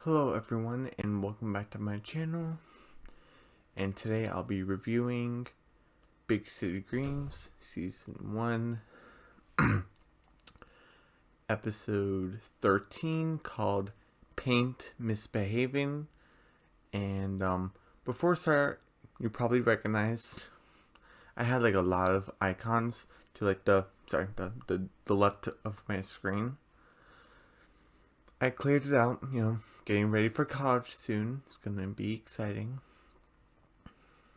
Hello everyone and welcome back to my channel, and today I'll be reviewing Big City Dreams Season 1 Episode 13 called Paint Misbehavin. And before I start, you probably recognize I had like a lot of icons to like the left of my screen. I cleared it out, getting ready for college soon. It's gonna be exciting.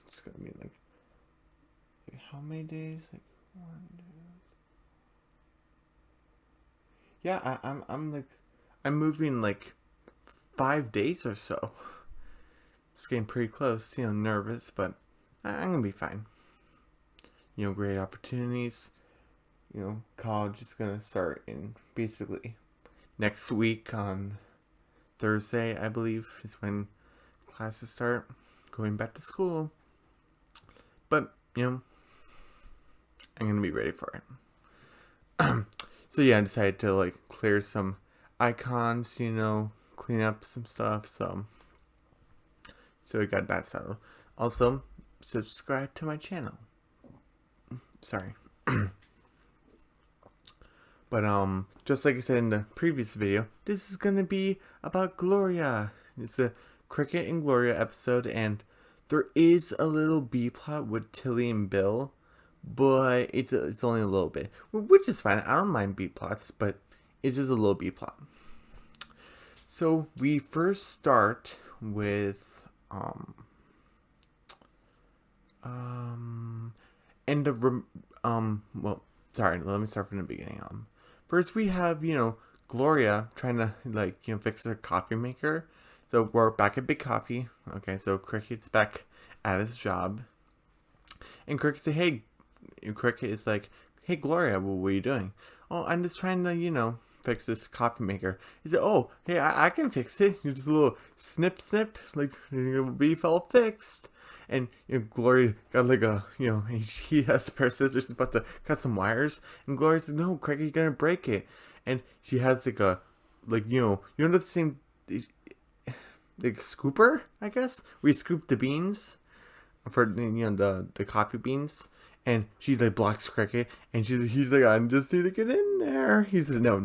It's gonna be like how many days? Like 1, 2. Yeah, I'm moving like 5 days or so. It's getting pretty close. Nervous, but I'm gonna be fine. Great opportunities. College is gonna start in basically next week on Thursday, I believe, is when classes start. Going back to school. But, I'm gonna be ready for it. So yeah, I decided to like clear some icons, clean up some stuff, so I got that settled. Also, subscribe to my channel. Sorry. But just like I said in the previous video, this is gonna be about Gloria. It's a Cricket and Gloria episode, and there is a little B plot with Tilly and Bill, but it's only a little bit, which is fine. I don't mind B plots, but it's just a little B plot. So we first start with well, sorry, let me start from the beginning. First we have, Gloria trying to fix her coffee maker. So we're back at Big Coffee. Okay, so Cricket's back at his job. And Cricket is like, hey Gloria, what are you doing? Oh, I'm just trying to, fix this coffee maker. He said, oh, hey, I can fix it. You just a little snip, like it'll be all fixed. And Gloria got like a, he has a pair of scissors, he's about to cut some wires, and Gloria's like, no, Cricket, you're gonna break it. And she has like a, the same, like scooper, I guess. We scoop the beans for the coffee beans, and she like blocks Cricket, and he's like, I just need to get in there. He's like, no,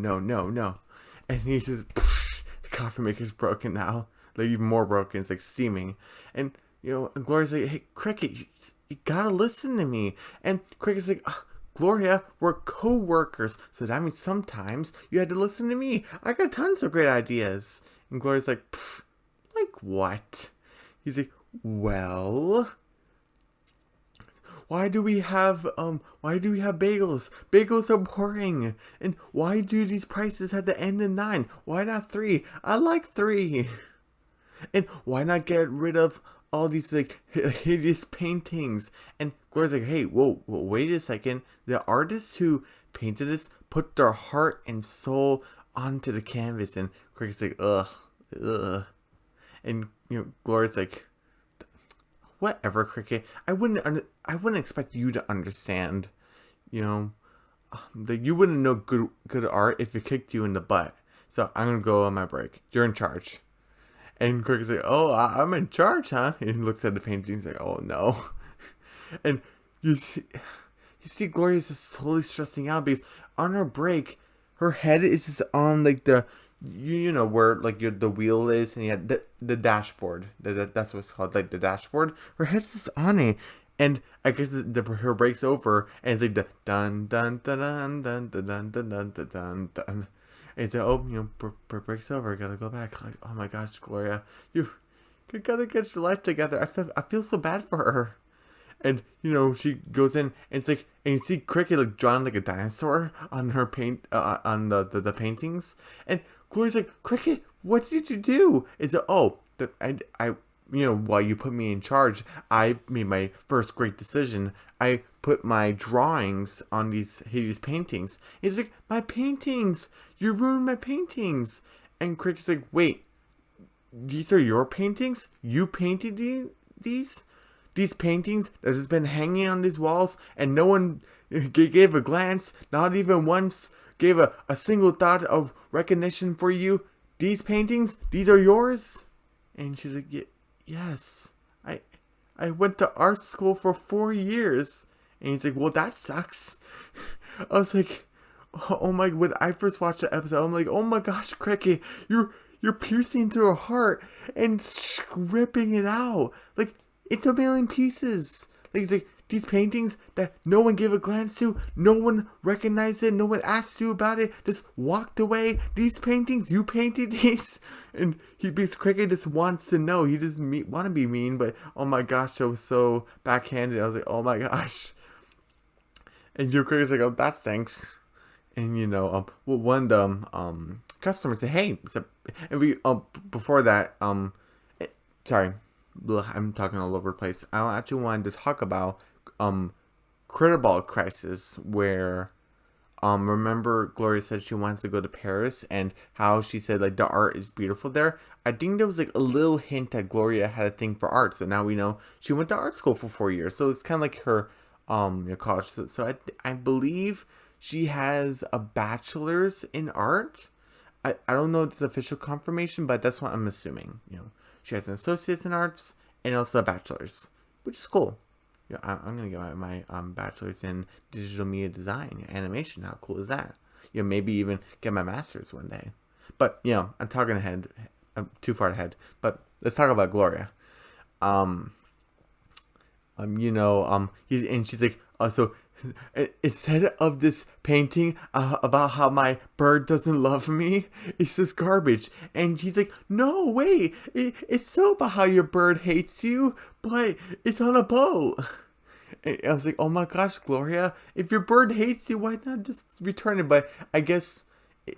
and he says, the coffee maker's broken now, like even more broken. It's like steaming, and and Gloria's like, hey Cricket, you gotta listen to me. And Cricket's like, Gloria, we're co-workers, so that means sometimes you had to listen to me. I got tons of great ideas. And Gloria's like, like what? He's like, well, why do we have bagels? Bagels are boring. And why do these prices have to end in 9? Why not 3? I like 3. And why not get rid of all these like hideous paintings? And Gloria's like, hey, whoa, wait a second. The artists who painted this put their heart and soul onto the canvas. And Cricket's like, ugh. And Gloria's like, whatever, Cricket. I wouldn't expect you to understand. That you wouldn't know good art if it kicked you in the butt. So I'm gonna go on my break. You're in charge. And Cricket's like, oh, I'm in charge, huh? And he looks at the paintings like, oh no. And you see Gloria's just totally stressing out because on her break, her head is just on like the, where like the wheel is, and you had the dashboard. That's what it's called, like the dashboard. Her head's just on it, and I guess her break's over, and it's like the dun dun dun dun dun dun dun dun dun dun dun. And it's like, oh, break's over. I gotta go back. Like, oh my gosh, Gloria, you gotta get your life together. I feel so bad for her. And she goes in, and it's like, and you see Cricket like drawing like a dinosaur on her on the paintings, and Gloria's like, Cricket, what did you do? Is it I while you put me in charge, I made my first great decision. I put my drawings on these hideous paintings. He's like, my paintings, you ruined my paintings. And Cricket's like, wait, these are your paintings? You painted these? These paintings that has been hanging on these walls, and no one gave a glance, not even once gave a single thought of recognition for you. these paintings, these are yours? And she's like, yes. I went to art school for 4 years. And he's like, well, that sucks. I was like, oh my, when I first watched the episode, I'm like, oh my gosh, Cricket, you're piercing through her heart and ripping it out. Like, it's a million pieces. Like, it's like, these paintings that no one gave a glance to, no one recognized it, no one asked you about it, just walked away. These paintings, you painted these? And because Cricket just wants to know. He doesn't want to be mean, but oh my gosh, that was so backhanded. I was like, oh my gosh. And your Cricket's like, oh, that stinks. And one of the customers said, hey, and we before that, sorry, I'm talking all over the place. I actually wanted to talk about Critterball Crisis, where remember Gloria said she wants to go to Paris, and how she said like the art is beautiful there. I think there was like a little hint that Gloria had a thing for art, so now we know she went to art school for 4 years. So it's kind of like her college. So I believe she has a bachelor's in art. I don't know if it's official confirmation, but that's what I'm assuming. She has an associate's in arts and also a bachelor's, which is cool. I'm gonna get my bachelor's in digital media design, animation. How cool is that? Maybe even get my master's one day. But I'm talking ahead. I'm too far ahead. But let's talk about Gloria. She's like, so instead of this painting about how my bird doesn't love me, it's just garbage. And he's like, no, wait, it's still about how your bird hates you, but it's on a boat. And I was like, oh my gosh, Gloria, if your bird hates you, why not just return it? But I guess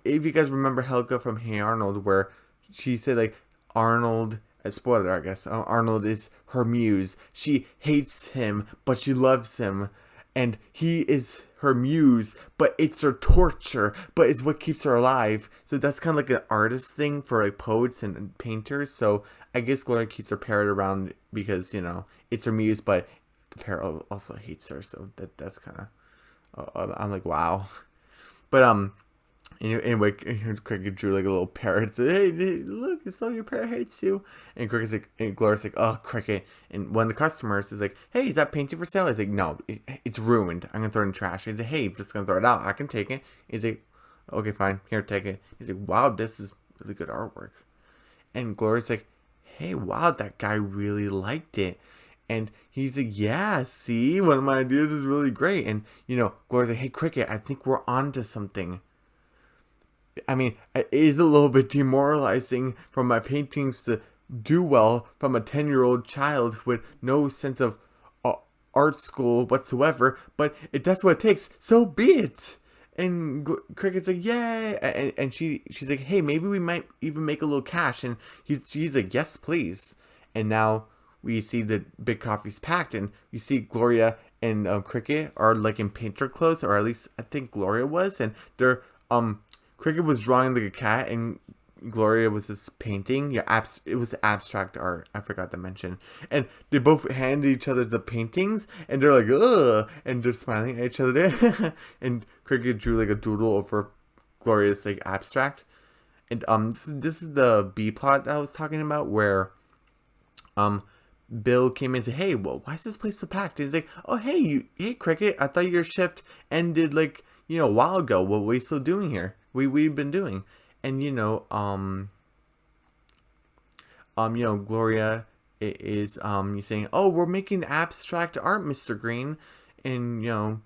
if you guys remember Helga from Hey Arnold, where she said like Arnold, spoiler I guess, Arnold is her muse. She hates him, but she loves him. And he is her muse, but it's her torture, but it's what keeps her alive. So that's kind of like an artist thing for like poets and painters. So I guess Gloria keeps her parrot around because, it's her muse, but the parrot also hates her. So that's kind of, I'm like, wow. But, anyway, Cricket drew like a little parrot. Said, hey, look, it's so your parrot hates you. And Cricket's like, and Gloria's like, oh, Cricket. And one of the customers is like, hey, is that painting for sale? He's like, no, it's ruined. I'm gonna throw it in trash. He's like, hey, I'm just gonna throw it out. I can take it. He's like, okay, fine, here, take it. He's like, wow, this is really good artwork. And Gloria's like, hey, wow, that guy really liked it. And he's like, yeah, see, one of my ideas is really great. And Gloria's like, hey, Cricket, I think we're on to something. I mean, it is a little bit demoralizing for my paintings to do well from a 10-year-old child with no sense of art school whatsoever, but it does what it takes, so be it. And Cricket's like, yay, and she's like, hey, maybe we might even make a little cash. And she's like, yes, please. And now we see the big coffee's packed, and you see Gloria and Cricket are like in painter clothes, or at least I think Gloria was, and they're Cricket was drawing like a cat, and Gloria was just painting. Yeah, it was abstract art. I forgot to mention. And they both handed each other the paintings, and they're like, ugh, and they're smiling at each other. And Cricket drew like a doodle over Gloria's like abstract. And this is the B plot that I was talking about, where Bill came in and said, hey, well, why is this place so packed? And he's like, oh, hey, Cricket, I thought your shift ended like a while ago. What are we still doing here? We've been doing. And Gloria is saying, oh, we're making abstract art, Mr. Green. And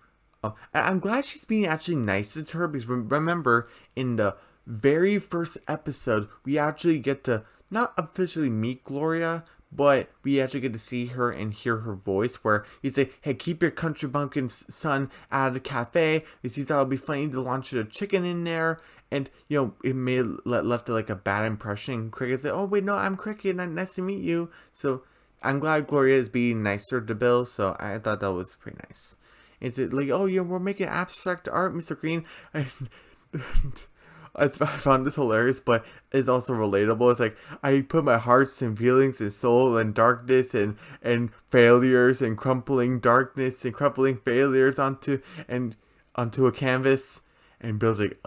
I'm glad she's being actually nice to her, because remember, in the very first episode, we actually get to not officially meet Gloria, but we actually get to see her and hear her voice, where he say, hey, keep your country bumpkin son out of the cafe, because he thought it would be funny to launch a chicken in there. And, it may have left like a bad impression. Cricket said, oh, wait, no, I'm Cricket. Nice to meet you. So I'm glad Gloria is being nicer to Bill. So I thought that was pretty nice. Is it like, oh, yeah, we're making abstract art, Mr. Green. And I found this hilarious, but it's also relatable. It's like, I put my hearts and feelings and soul and darkness and failures and crumpling darkness and crumpling failures onto a canvas. And Bill's like,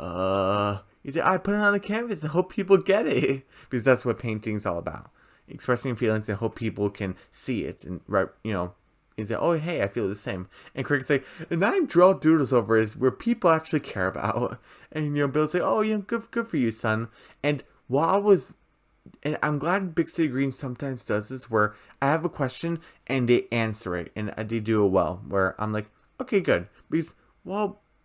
He's like, I put it on the canvas and hope people get it. Because that's what painting's all about. Expressing feelings and hope people can see it. And, right, he's like, oh, hey, I feel the same. And Cricket's like, and I draw doodles over is where people actually care about. And, Bill's like, oh, good for you, son. And and I'm glad Big City Green sometimes does this, where I have a question and they answer it, and they do it well. Where I'm like, okay, good, because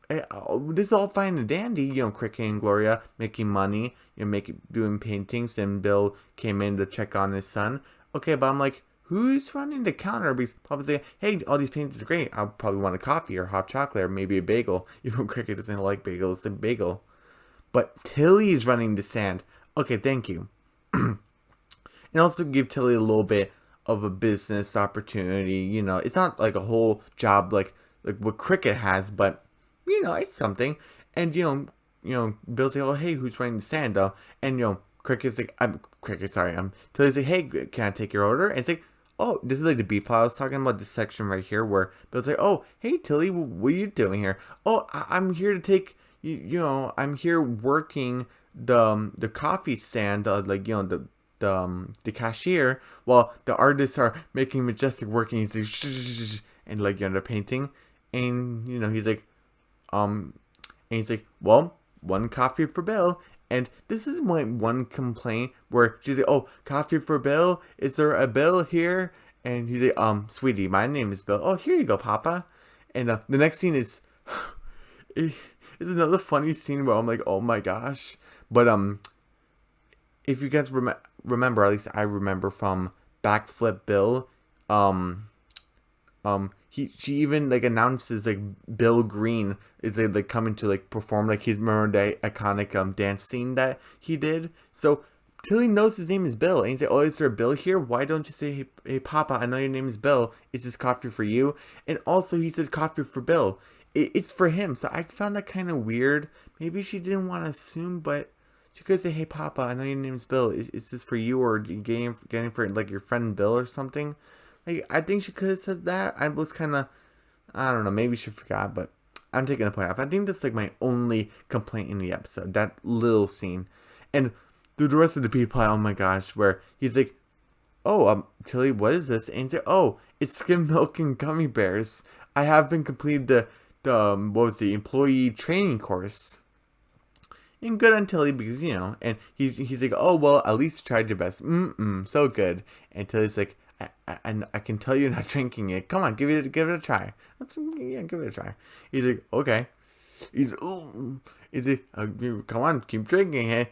this is all fine and dandy, Cricket and Gloria making money, doing paintings, and Bill came in to check on his son. Okay, but I'm like, who's running the counter? Because probably say, hey, all these paintings are great. I'll probably want a coffee or hot chocolate or maybe a bagel. Even Cricket doesn't like bagels, then bagel. But Tilly's running the stand. Okay, thank you. And also give Tilly a little bit of a business opportunity. It's not like a whole job like what Cricket has, but it's something. And Bill's like, oh, hey, who's running the stand though? And Cricket's like, Tilly's like, hey, can I take your order? And it's like, oh, this is like the B plot I was talking about, this section right here where Bill's like, oh, hey, Tilly, what are you doing here? Oh, I'm here to take, I'm here working the coffee stand, the cashier, while the artists are making majestic work, and he's like, shh, and they're painting, and he's like, and he's like, well, one coffee for Bill. And this is my one complaint where she's like, oh, coffee for Bill? Is there a Bill here? And he's like, sweetie, my name is Bill. Oh, here you go, Papa. And the next scene is, it's another funny scene where I'm like, oh my gosh. But if you guys remember, at least I remember from Backflip Bill, she even announces Bill Green is coming to perform he's, remember the iconic dance scene that he did. So Tilly knows his name is Bill, and he's like, oh, is there a Bill here? Why don't you say, hey Papa, I know your name is Bill. Is this coffee for you? And also he says coffee for Bill. It's for him. So I found that kind of weird. Maybe she didn't want to assume, but she could say, hey Papa, I know your name is Bill. Is this for you, or you getting for your friend Bill or something? I think she could have said that. I was kind of, I don't know, maybe she forgot, but I'm taking a point off. I think that's my only complaint in the episode, that little scene. And through the rest of the B-plot, oh my gosh, where he's like, oh, Tilly, what is this? And he's like, oh, it's skim milk and gummy bears. I haven't completed the employee training course. And good on Tilly, because, and he's like, oh, well, at least you tried your best. So good. And Tilly's like, I can tell you're not drinking it. Come on, give it a try. Give it a try. He's like, okay. He's like, come on, keep drinking it.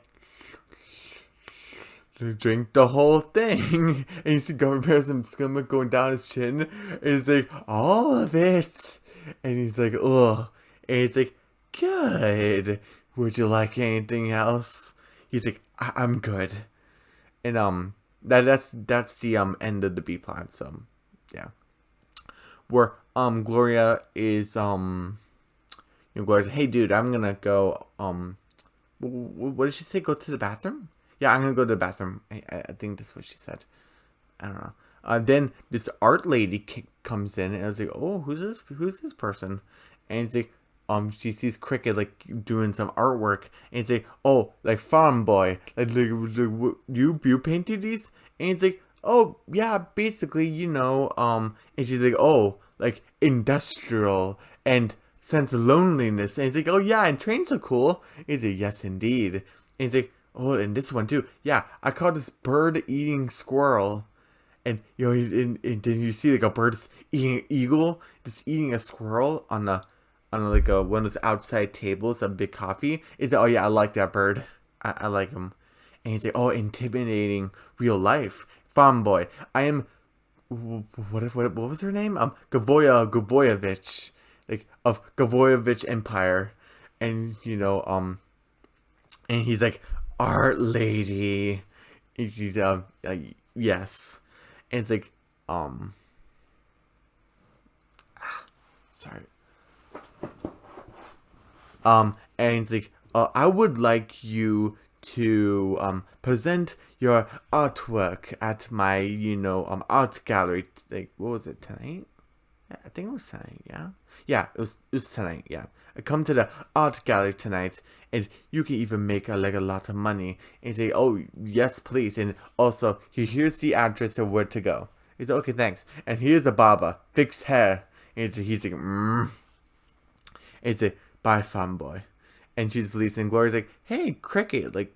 Drink the whole thing. And you see Gummy Bears and stomach going down his chin. And he's like, all of it. And he's like, ugh. And he's like, good. Would you like anything else? He's like, I'm good. And that's the end of the B plot. So yeah, where Gloria is Gloria's, hey dude, I'm gonna go what did she say? Go to the bathroom? Yeah, I'm gonna go to the bathroom. I think that's what she said. I don't know. Then this art lady comes in, and I was like, oh, who's this person? And it's like, she sees Cricket doing some artwork, and it's like, oh, farm boy, you painted these? And it's like, oh yeah, basically, and she's like, oh, industrial and sense of loneliness. And it's like, oh yeah, and trains are cool. And it's like, yes indeed. And it's like, oh, and this one too. Yeah, I call this bird eating squirrel. And and then you see a bird eating an eagle, just eating a squirrel on one of those outside tables of Big Coffee. Is oh yeah, I like that bird. I like him. And he's like, oh, intimidating real life farm boy. I am what was her name? Gavoyevich, of Gavoyevich Empire. And and he's like, art lady. And she's yes. And it's like sorry. And it's like, I would like you to present your artwork at my art gallery. What was it, tonight? Yeah, I think it was tonight. Yeah, it was tonight. Yeah, come to the art gallery tonight, and you can even make like a lot of money. And he's like, oh yes, please. And also, here's the address of where to go. He's like, okay, thanks. And here's a baba, fixed hair. And he's like, He's like, bye, fanboy. And she just leaves, and Gloria's like, hey, Cricket, like,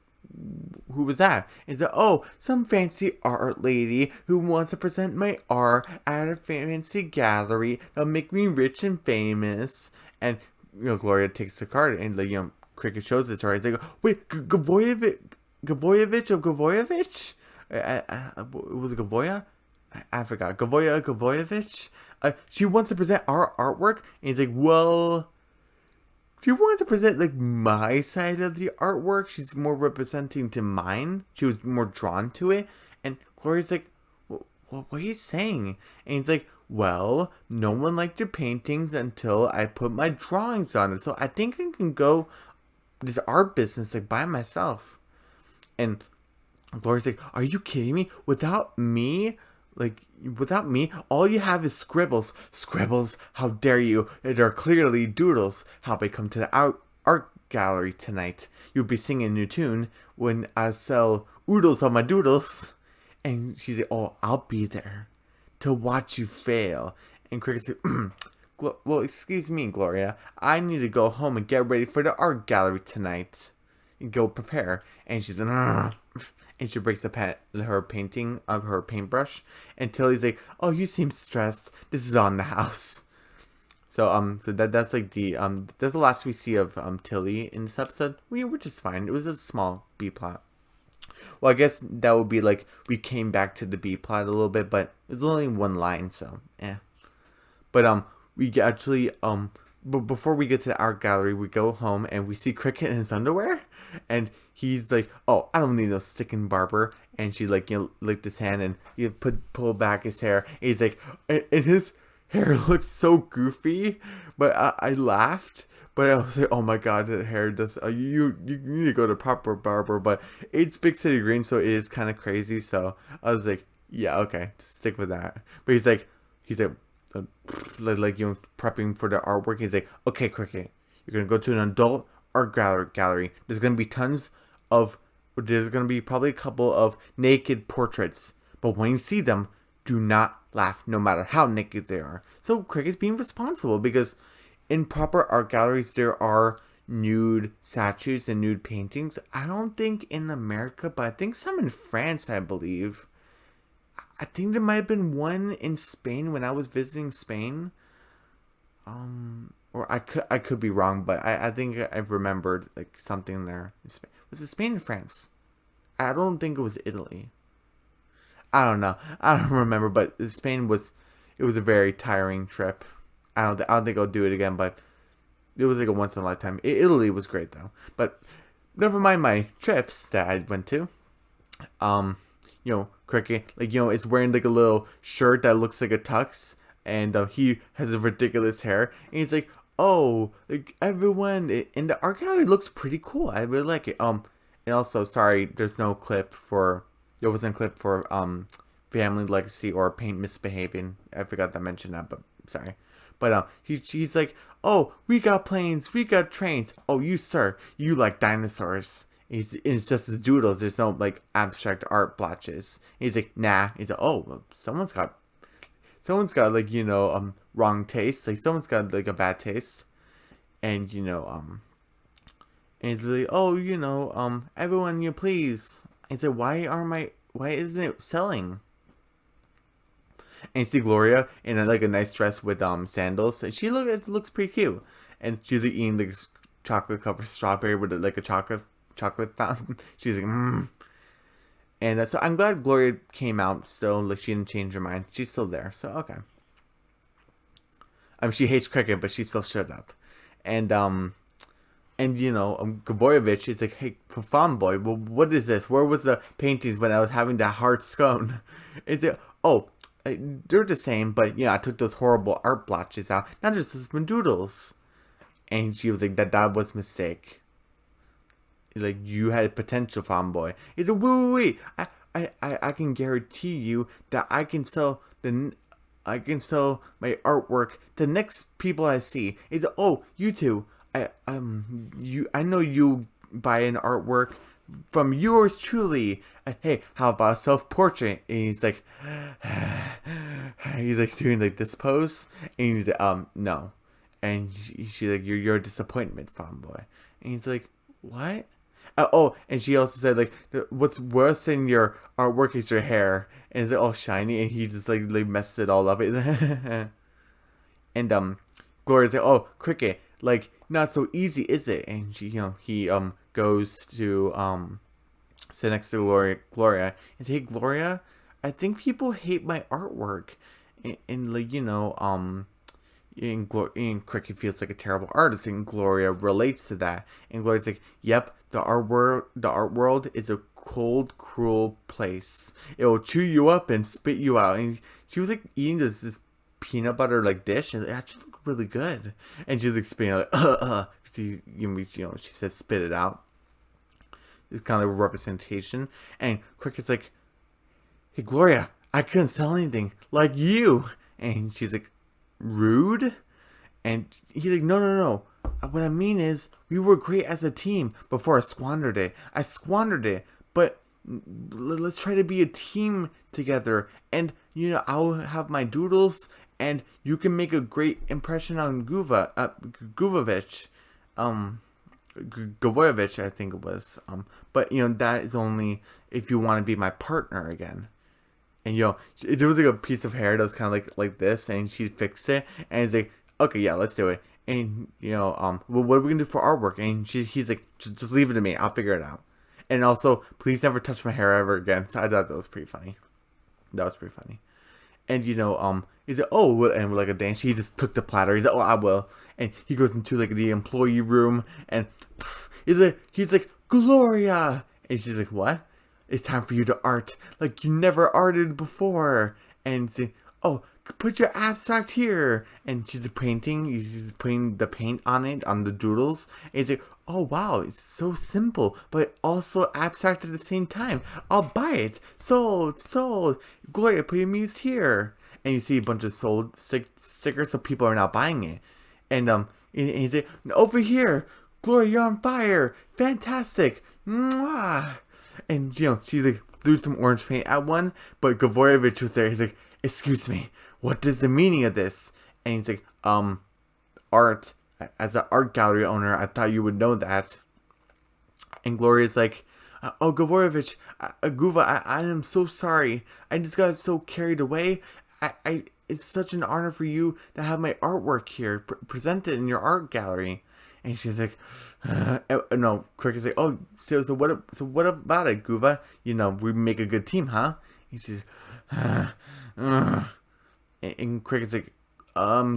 who was that? And he's like, oh, some fancy art lady who wants to present my art at a fancy gallery that'll make me rich and famous. And, Gloria takes the card, and, like, Cricket shows it to her. He's like, wait, Gavoyevich of Gavoyevich? Was it Gavoya? I forgot. Gavoyevich? She wants to present our artwork, and he's like, well, she wants to present like my side of the artwork. She's more representing to mine. She was more drawn to it. And Gloria's like, what are you saying? And he's like, well, no one liked your paintings until I put my drawings on it. So I think I can go this art business like by myself. And Gloria's like, are you kidding me? Without me, all you have is scribbles. Scribbles, how dare you? They're clearly doodles. How about I come to the art gallery tonight? You'll be singing a new tune when I sell oodles on my doodles. And she's like, oh, I'll be there to watch you fail. And Cricket's like, well, excuse me, Gloria. I need to go home and get ready for the art gallery tonight. And go prepare. And she's like, ugh. And she breaks her paintbrush, and Tilly's like, "Oh, you seem stressed. This is on the house." So that's like that's the last we see of Tilly in this episode. We're just fine. It was a small B plot. Well, I guess that would be like we came back to the B plot a little bit, but it's only one line, so yeah. But we actually but before we get to the art gallery, we go home and we see Cricket in his underwear, and he's like, "Oh, I don't need no sticking barber." And she like licked his hand and pull back his hair. And he's like, and his hair looks so goofy, but I laughed. But I was like, "Oh my god, that hair does. You need to go to proper barber." But it's Big City Green, so it is kind of crazy. So I was like, "Yeah, okay, stick with that." But he's like. Prepping for the artwork. He's like, okay, Cricket, you're gonna go to an adult art gallery. There's gonna be probably a couple of naked portraits, but when you see them, do not laugh, no matter how naked they are. So Cricket's being responsible, because in proper art galleries there are nude statues and nude paintings. I don't think in America, but I think some in France, I believe. I think there might have been one in Spain when I was visiting Spain. Or I could be wrong, but I think I've remembered like something there. Was it Spain or France? I don't think it was Italy. I don't know. I don't remember, but Spain was a very tiring trip. I don't think I'll do it again, but it was like a once in a lifetime. Italy was great though. But never mind my trips that I went to. Cricket, is wearing like a little shirt that looks like a tux, and he has a ridiculous hair, and he's like, oh, like everyone in the art gallery looks pretty cool. I really like it. And also, sorry, there wasn't a clip for Family Legacy or Paint Misbehavin. I forgot to mention that, but sorry. But he's like, oh, we got planes, we got trains. Oh, you sir, you like dinosaurs. It's just his doodles. There's no like abstract art blotches. He's like, nah. He's like, oh, well, someone's got like wrong taste. Like someone's got like a bad taste, and and he's like, oh, everyone, you please. And he's like, why isn't it selling? And you see Gloria in like a nice dress with sandals, and she looks pretty cute, and she's like eating like chocolate covered strawberry with like a chocolate fountain. She's like, And so I'm glad Gloria came out still. Like, she didn't change her mind. She's still there. So, okay. She hates cricket, but she still showed up. And Gavoyevich is like, hey, Fanboy, well, what is this? Where was the paintings when I was having that hard scone? It's like, oh, they're the same, but, I took those horrible art blotches out. Now there's some doodles. And she was like, that was a mistake. Like, you had potential, Fanboy. He's like, wait. I can guarantee you that I can sell my artwork to the next people I see. He's like, oh, you two, I know you buy an artwork from yours truly. Hey, how about a self-portrait? And he's like, he's like doing like this pose, and he's like, no. And she's like, you're a disappointment, farm boy. And he's like, what? Oh, and she also said like, what's worse than your artwork is your hair, and it's like, all shiny, and he just like messes it all up. And Gloria's like, oh, Cricket, like not so easy, is it? And she, he goes to sit next to Gloria and say, hey, Gloria, I think people hate my artwork, and like and Cricket feels like a terrible artist, and Gloria relates to that. And Gloria's like, yep, the art world is a cold, cruel place. It will chew you up and spit you out. And she was like eating this peanut butter like dish, and it actually looked really good. And she's like spitting out, like, she said spit it out. It's kind of a representation. And Cricket's like, hey, Gloria, I couldn't sell anything like you. And she's like, rude? And he's like, no. What I mean is, we were great as a team before I squandered it. But let's try to be a team together. And, I'll have my doodles, and you can make a great impression on Guvovich. Gavoyevich, I think it was. But that is only if you want to be my partner again. And there was like a piece of hair that was kind of like this, and she fixed it, and it's like, okay, yeah, let's do it. And well, what are we gonna do for artwork? And he's like, just leave it to me, I'll figure it out. And also, please never touch my hair ever again. So I thought that was pretty funny. And he's like, oh, what? And like a dance, he just took the platter. He's like, oh, I will. And he goes into like the employee room, and he's like, Gloria. And she's like, what? It's time for you to art like you never arted before. And say, oh, put your abstract here. And she's painting. She's putting the paint on it, on the doodles. And he's like, oh, wow, it's so simple, but also abstract at the same time. I'll buy it. Sold. Gloria, put your muse here. And you see a bunch of sold stickers, so people are now buying it. And he's like, over here, Gloria, you're on fire. Fantastic. Mwah. And she like threw some orange paint at one, but Gavoyevich was there. He's like, excuse me, what is the meaning of this? And he's like, art. As an art gallery owner, I thought you would know that. And Gloria's like, oh, Gavoyevich, Guva, I am so sorry. I just got so carried away. It's such an honor for you to have my artwork here presented in your art gallery. And she's like, no. Cricket's like, oh, so what about it, Guva? We make a good team, huh? And she's, and Cricket's like,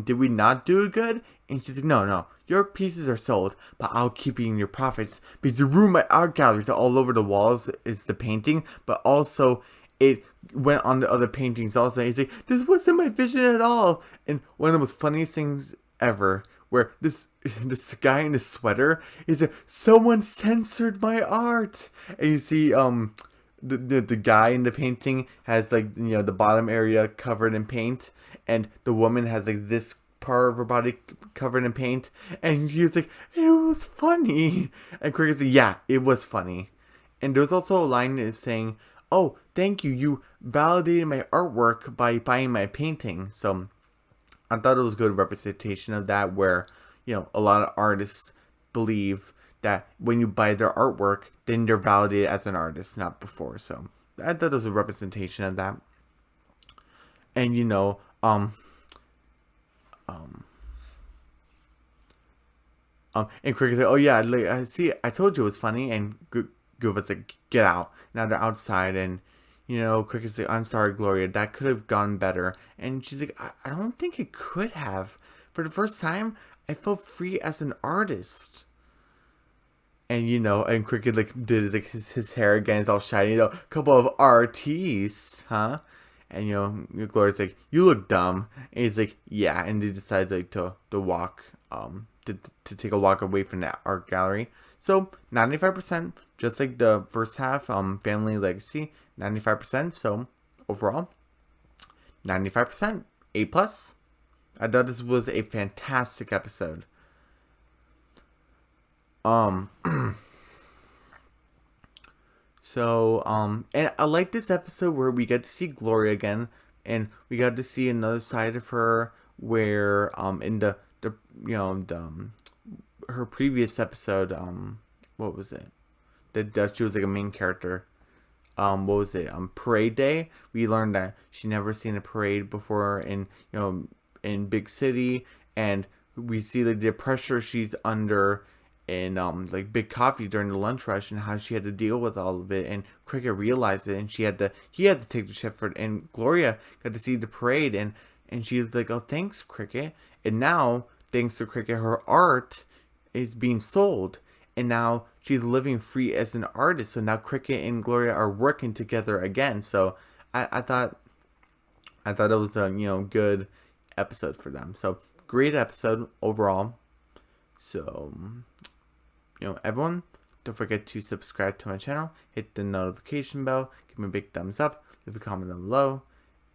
did we not do it good? And she's like, no, your pieces are sold, but I'll keep eating your profits because you ruined my art galleries. All over the walls is the painting, but also it went on the other paintings also. He's like, this wasn't my vision at all. And one of the most funniest things ever, where this guy in his sweater is like, someone censored my art. And you see the guy in the painting has like the bottom area covered in paint, and the woman has like this part of her body covered in paint. And she was like, it was funny. And Cricket's like, yeah, it was funny. And there's also a line that is saying, oh, thank you, you validated my artwork by buying my painting. So I thought it was a good representation of that, where a lot of artists believe that when you buy their artwork, then they're validated as an artist, not before. So I thought it was a representation of that. And and Cricket's like, oh yeah, like, I see, I told you it was funny. And Goova's like, get out. Now they're outside, and Cricket's like, I'm sorry, Gloria, that could have gone better. And she's like, I don't think it could have. For the first time, I felt free as an artist. And and Cricket like did like his hair again, it's all shiny. A couple of artists, huh? And Gloria's like, you look dumb. And he's like, yeah. And they decide like to walk, to take a walk away from that art gallery. So 95%, just like the first half, family legacy, 95%. So overall, 95%, A+. I thought this was a fantastic episode. Um, and I like this episode where we get to see Gloria again, and we got to see another side of her where, in the her previous episode, what was it? That she was like a main character. What was it? Parade Day. We learned that she never seen a parade before in big city, and we see like the pressure she's under in like Big Coffee during the lunch rush, and how she had to deal with all of it. And Cricket realized it, and he had to take the ship for it. And Gloria got to see the parade, and she was like, "Oh, thanks, Cricket." And now, thanks to Cricket, her art is being sold, and now she's living free as an artist. So now Cricket and Gloria are working together again. So I thought it was a good episode for them. So great episode overall. So everyone, don't forget to subscribe to my channel, hit the notification bell, give me a big thumbs up, leave a comment down below.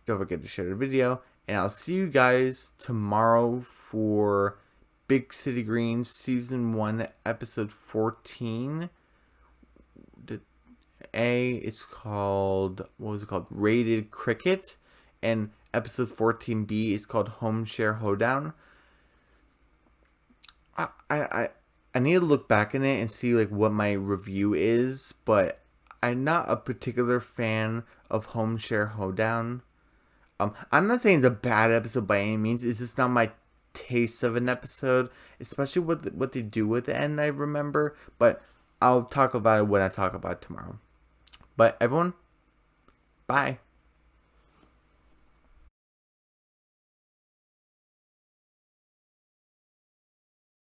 Don't forget to share the video, and I'll see you guys tomorrow for Big City Greens Season 1, Episode 14. It's called, what was it called? Rated Cricket. And Episode 14B is called Home Share Hoedown. I need to look back in it and see like what my review is, but I'm not a particular fan of Home Share Hoedown. I'm not saying it's a bad episode by any means. It's just not my taste of an episode, especially what they do at the end. I remember, but I'll talk about it when I talk about it tomorrow. But everyone, bye.